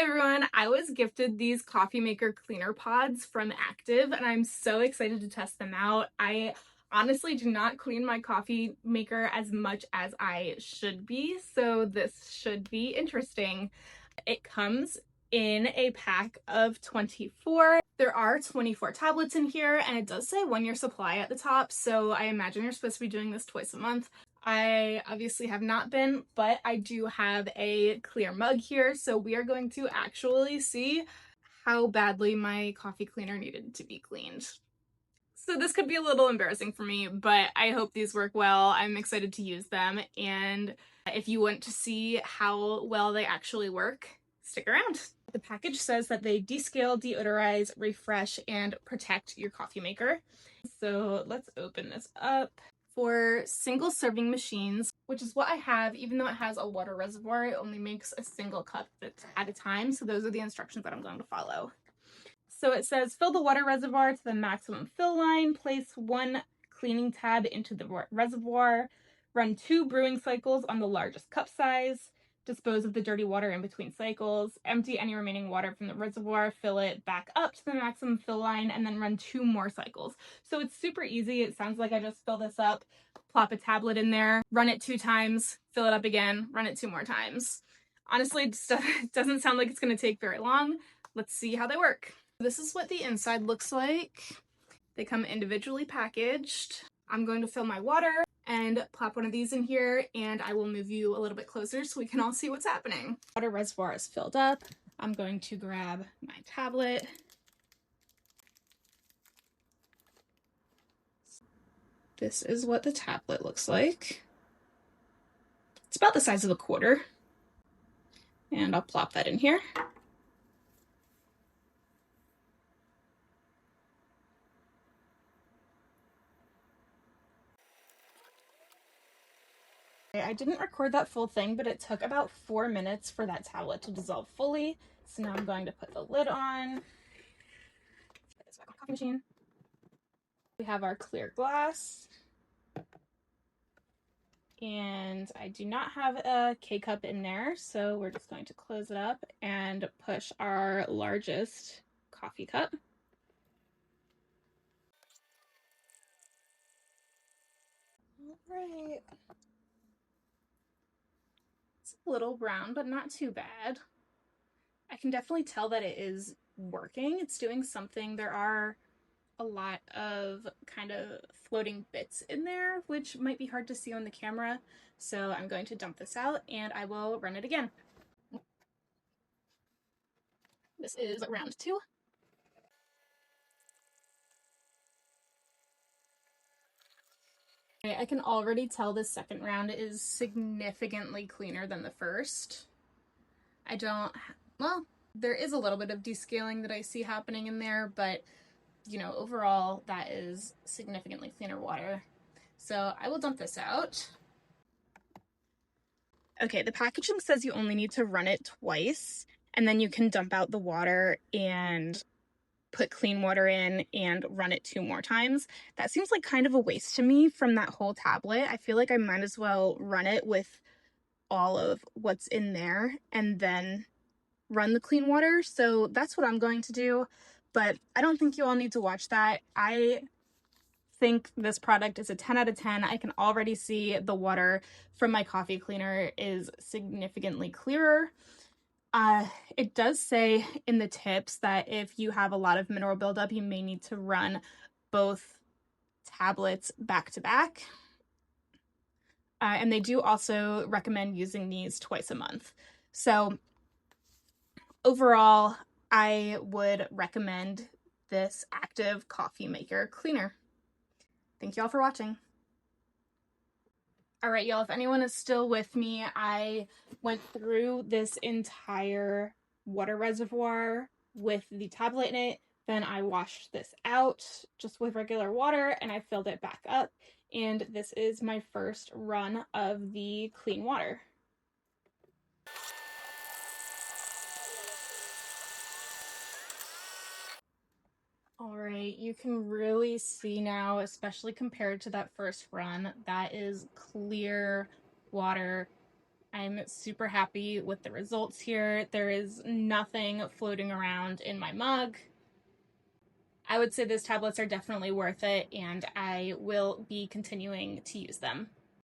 everyone, I was gifted these coffee maker cleaner pods from Active and I'm so excited to test them out. I honestly do not clean my coffee maker as much as I should be, so this should be interesting. It comes in a pack of 24. There are 24 tablets in here and it does say 1-year supply at the top, so I imagine you're supposed to be doing this twice a month. I obviously have not been, but I do have a clear mug here, so we are going to actually see how badly my coffee cleaner needed to be cleaned. So this could be a little embarrassing for me, but I hope these work well. I'm excited to use them, and if you want to see how well they actually work, stick around. The package says that they descale, deodorize, refresh, and protect your coffee maker. So let's open this up. For single serving machines, which is what I have, even though it has a water reservoir, it only makes a single cup at a time. So those are the instructions that I'm going to follow. So it says fill the water reservoir to the maximum fill line, place 1 cleaning tab into the reservoir, run 2 brewing cycles on the largest cup size, dispose of the dirty water in between cycles, empty any remaining water from the reservoir, fill it back up to the maximum fill line, and then run 2 more cycles. So it's super easy. It sounds like I just fill this up, plop a tablet in there, run it 2 times, fill it up again, run it 2 more times. Honestly, it doesn't sound like it's going to take very long. Let's see how they work. This is what the inside looks like. They come individually packaged. I'm going to fill my water and plop one of these in here, and I will move you a little bit closer so we can all see what's happening. Water reservoir is filled up. I'm going to grab my tablet. This is what the tablet looks like. It's about the size of a quarter. And I'll plop that in here. I didn't record that full thing, but it took about 4 minutes for that tablet to dissolve fully. So now I'm going to put the lid on. Put this back on the coffee machine. We have our clear glass. And I do not have a K-cup in there, so we're just going to close it up and push our largest coffee cup. All right. It's a little brown, but not too bad. I can definitely tell that it is working. It's doing something. There are a lot of kind of floating bits in there, which might be hard to see on the camera. So I'm going to dump this out and I will run it again. This is round 2. I can already tell the second round is significantly cleaner than the first. Well, there is a little bit of descaling that I see happening in there, but you know, overall that is significantly cleaner water. So I will dump this out. Okay, the packaging says you only need to run it twice, and then you can dump out the water and put clean water in and run it 2 more times. That seems like kind of a waste to me from that whole tablet. I feel like I might as well run it with all of what's in there and then run the clean water. So that's what I'm going to do, but I don't think you all need to watch that. I think this product is a 10 out of 10. I can already see the water from my coffee cleaner is significantly clearer. It does say in the tips that if you have a lot of mineral buildup, you may need to run both tablets back to back. And they do also recommend using these twice a month. So overall, I would recommend this Active Coffee Maker Cleaner. Thank you all for watching. All right, y'all, if anyone is still with me, I went through this entire water reservoir with the tablet in it. Then I washed this out just with regular water and I filled it back up. And this is my first run of the clean water. All right, you can really see now, especially compared to that first run, that is clear water. I'm super happy with the results here. There is nothing floating around in my mug. I would say these tablets are definitely worth it, and I will be continuing to use them.